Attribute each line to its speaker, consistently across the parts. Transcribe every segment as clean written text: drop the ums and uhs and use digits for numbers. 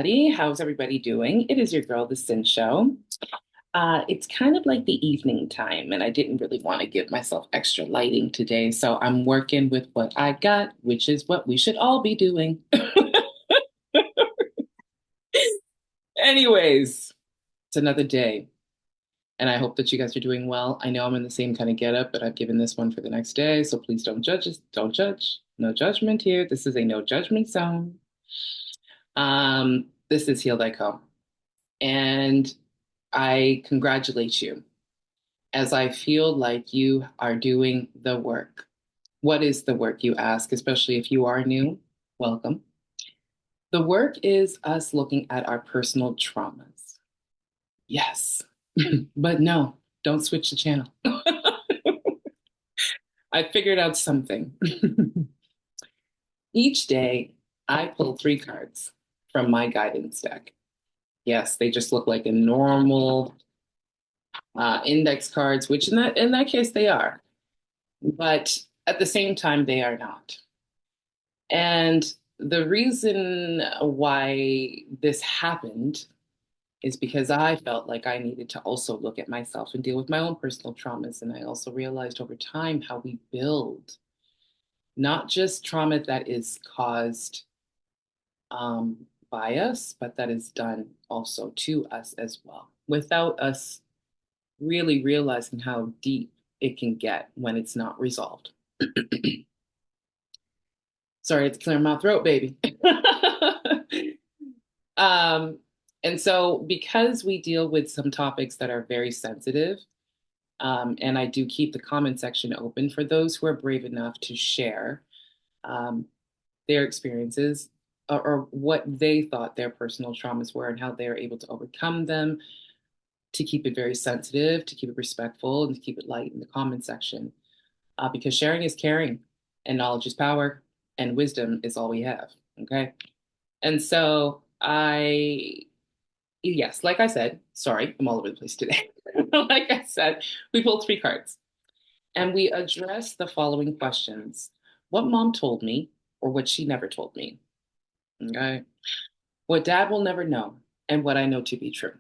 Speaker 1: everybody. How's everybody doing? It is your girl, the Cyn Show. It's kind of like the evening time, and I didn't really want to give myself extra lighting today, so I'm working with what I got, which is what we should all be doing. Anyways, it's another day, and I hope that you guys are doing well. I know I'm in the same kind of getup, but I've given this one for the next day, so please don't judge us. Don't judge. No judgment here. This is a no judgment zone. This is Heal Thyco. And I congratulate you as I feel like you are doing the work. What is the work, you ask, especially if you are new? Welcome. The work is us looking at our personal traumas. Yes, but no, don't switch the channel. I figured out something. Each day, I pull three cards from my guidance deck. Yes, they just look like a normal index cards, which in that case they are, but at the same time they are not. And the reason why this happened is because I felt like I needed to also look at myself and deal with my own personal traumas. And I also realized over time how we build not just trauma that is caused by us, but that is done also to us as well, without us really realizing how deep it can get when it's not resolved. Sorry, it's clear my throat, baby. um, and so, because we deal with some topics that are very sensitive, and I do keep the comment section open for those who are brave enough to share um, their experiences or what they thought their personal traumas were and how they are able to overcome them, to keep it very sensitive, to keep it respectful, and to keep it light in the comment section. Because sharing is caring, and knowledge is power, and wisdom is all we have. Okay. And so yes, like I said, sorry, I'm all over the place today. Like I said, we pulled three cards and we address the following questions: what mom told me, or what she never told me. Okay. What dad will never know, and what I know to be true.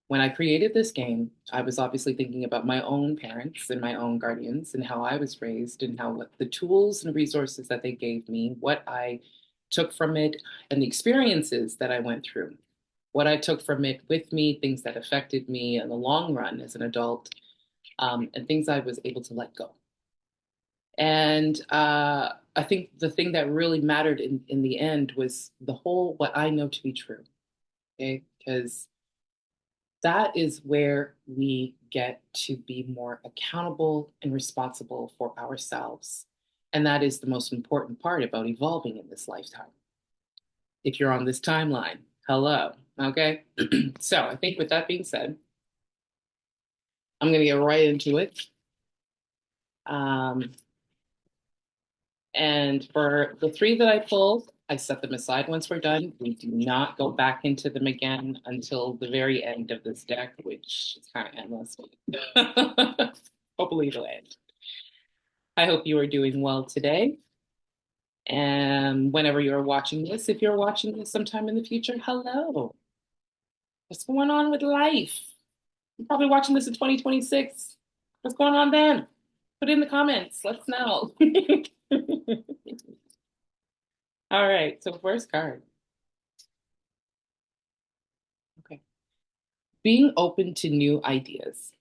Speaker 1: When I created this game, I was obviously thinking about my own parents and my own guardians and how I was raised and how what the tools and resources that they gave me, what I took from it, and the experiences that I went through, what I took from it with me, things that affected me in the long run as an adult, and things I was able to let go. And I think the thing that really mattered in the end was the whole what I know to be true. Okay. Because that is where we get to be more accountable and responsible for ourselves. And that is the most important part about evolving in this lifetime. If you're on this timeline, hello. Okay. So I think with that being said, I'm going to get right into it. Um, and for the three that I pulled, I set them aside once we're done. We do not go back into them again until the very end of this deck, which is kind of endless. Hopefully it'll end. I hope you are doing well today. And whenever you're watching this, if you're watching this sometime in the future, hello. What's going on with life? You're probably watching this in 2026. What's going on then? Put it in the comments. Let's know. All right, so first card. Okay. Being open to new ideas.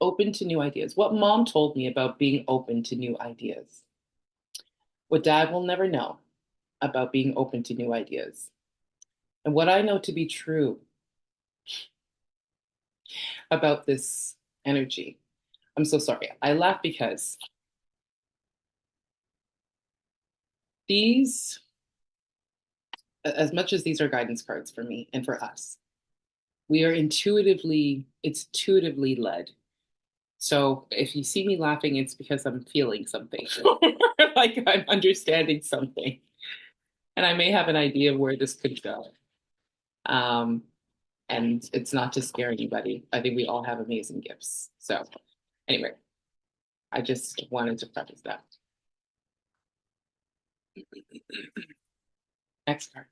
Speaker 1: Open to new ideas. What mom told me about being open to new ideas. What dad will never know about being open to new ideas. And what I know to be true about this energy. I'm so sorry. I laugh because these, as much as these are guidance cards for me and for us, it's intuitively led. So if you see me laughing, it's because I'm feeling something, like I'm understanding something, and I may have an idea of where this could go. Um, and it's not to scare anybody. I think we all have amazing gifts. So anyway, I just wanted to preface that. Next card.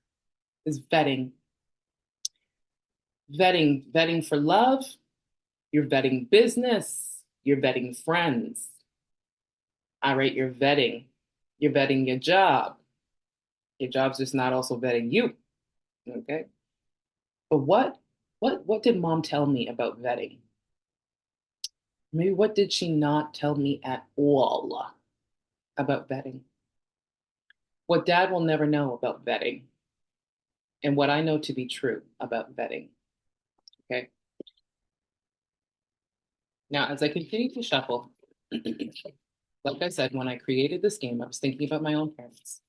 Speaker 1: is vetting. Vetting for love, you're vetting business, you're vetting friends. All right, you're vetting. You're vetting your job. Your job's just not also vetting you. Okay. But what did mom tell me about vetting? Maybe what did she not tell me at all about vetting? What dad will never know about vetting, and what I know to be true about vetting. Okay. Now, as I continue to shuffle, like I said, when I created this game, I was thinking about my own parents.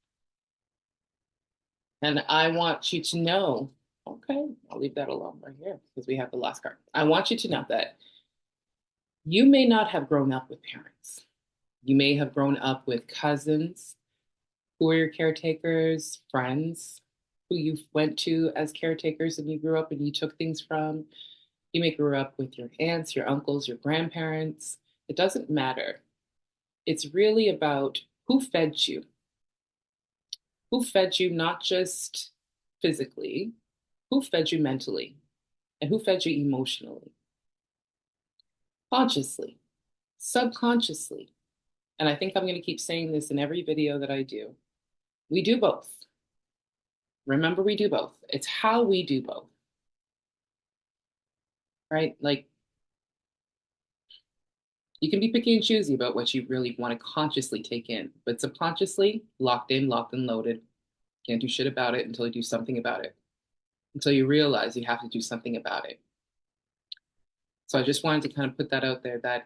Speaker 1: And I want you to know, okay, I'll leave that alone right here because we have the last card. I want you to know that you may not have grown up with parents. You may have grown up with cousins who are your caretakers, friends who you went to as caretakers and you grew up and you took things from. You may grow up with your aunts, your uncles, your grandparents. It doesn't matter. It's really about who fed you. Who fed you not just physically, who fed you mentally, and who fed you emotionally, consciously, subconsciously. And I think I'm going to keep saying this in every video that I do. We do both. Remember, we do both. It's how we do both, right? Like, you can be picky and choosy about what you really want to consciously take in, but subconsciously, locked in, locked and loaded. Can't do shit about it until you do something about it, until you realize you have to do something about it. So I just wanted to kind of put that out there that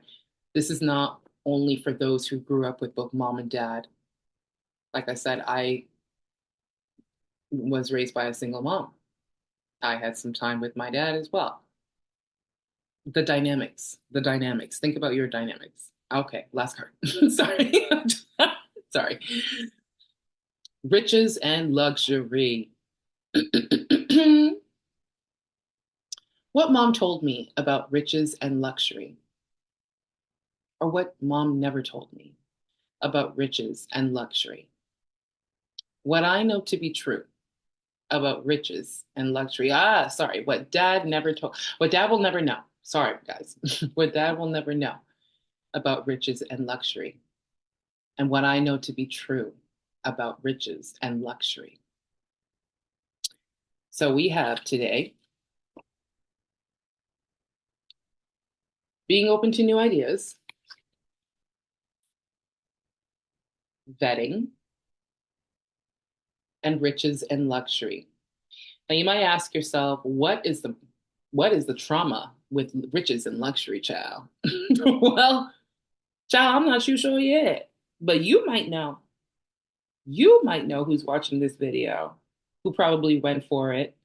Speaker 1: this is not only for those who grew up with both mom and dad. Like I said, I was raised by a single mom. I had some time with my dad as well. The dynamics, the dynamics. Think about your dynamics. Okay, last card. Sorry. Sorry. Riches and luxury. What mom told me about riches and luxury, or what mom never told me about riches and luxury. What I know to be true about riches and luxury. Sorry, what dad will never know. Sorry, guys. What dad will never know about riches and luxury. And what I know to be true about riches and luxury. So we have today being open to new ideas, vetting, and riches and luxury. Now you might ask yourself, what is the trauma with riches and luxury, child? Well, child, I'm not too sure yet, but you might know. You might know who's watching this video, who probably went for it,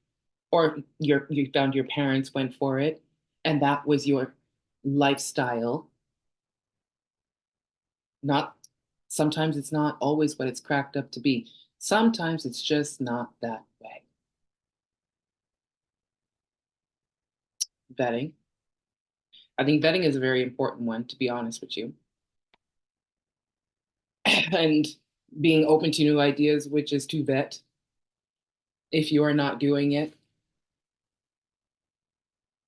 Speaker 1: or you found your parents went for it, and that was your lifestyle. Not sometimes it's not always what it's cracked up to be. Sometimes it's just not that way. Vetting. I think vetting is a very important one, to be honest with you. And being open to new ideas, which is to vet if you are not doing it,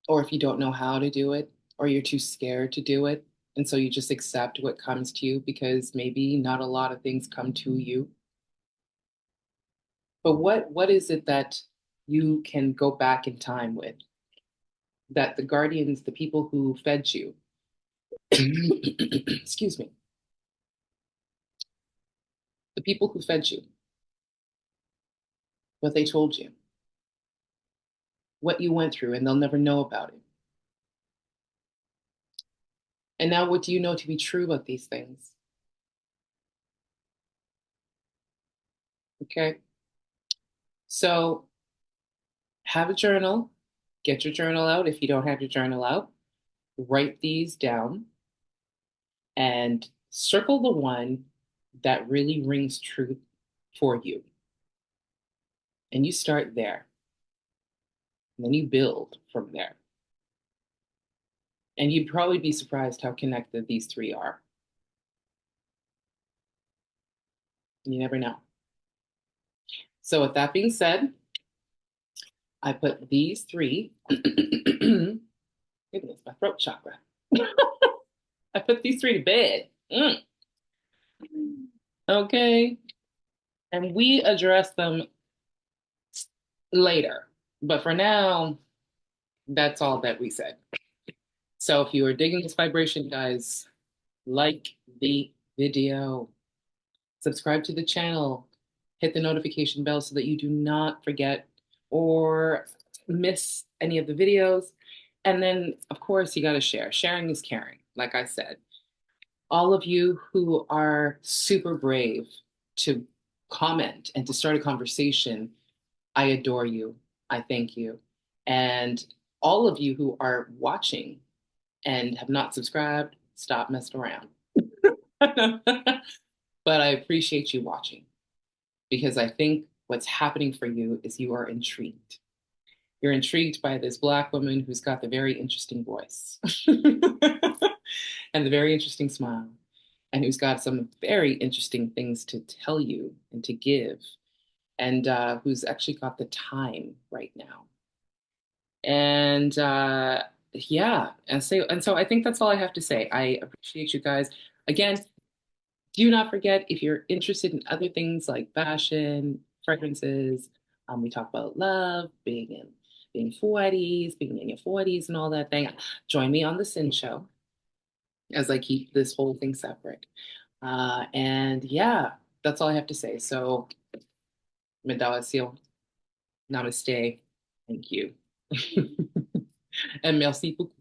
Speaker 1: or if you don't know how to do it, or you're too scared to do it. And so you just accept what comes to you because maybe not a lot of things come to you. But what is it that you can go back in time with? That the guardians, the people who fed you, excuse me, the people who fed you, what they told you, what you went through, and they'll never know about it. And now, what do you know to be true about these things? Okay. So have a journal, get your journal out. If you don't have your journal out, write these down and circle the one that really rings true for you. And you start there. And then you build from there. And you'd probably be surprised how connected these three are. You never know. So, with that being said, I put these three, goodness, my throat chakra. I put these three to bed. Okay. And we address them later. But for now, that's all that we said. So if you are digging this vibration, guys, like the video, subscribe to the channel, hit the notification bell so that you do not forget or miss any of the videos. And then, of course, you got to share. Sharing is caring, like I said. All of you who are super brave to comment and to start a conversation, I adore you. I thank you. And all of you who are watching and have not subscribed, stop messing around. But I appreciate you watching because I think what's happening for you is you are intrigued. You're intrigued by this Black woman who's got the very interesting voice and the very interesting smile, and who's got some very interesting things to tell you and to give, and who's actually got the time right now. And yeah, and so I think that's all I have to say. I appreciate you guys. Again, do not forget if you're interested in other things like fashion, fragrances, we talk about love, being 40s, being in your 40s and all that thing. Join me on the Cyn Show as I keep this whole thing separate. And yeah, that's all I have to say. So, meditación, namaste, thank you. And merci beaucoup.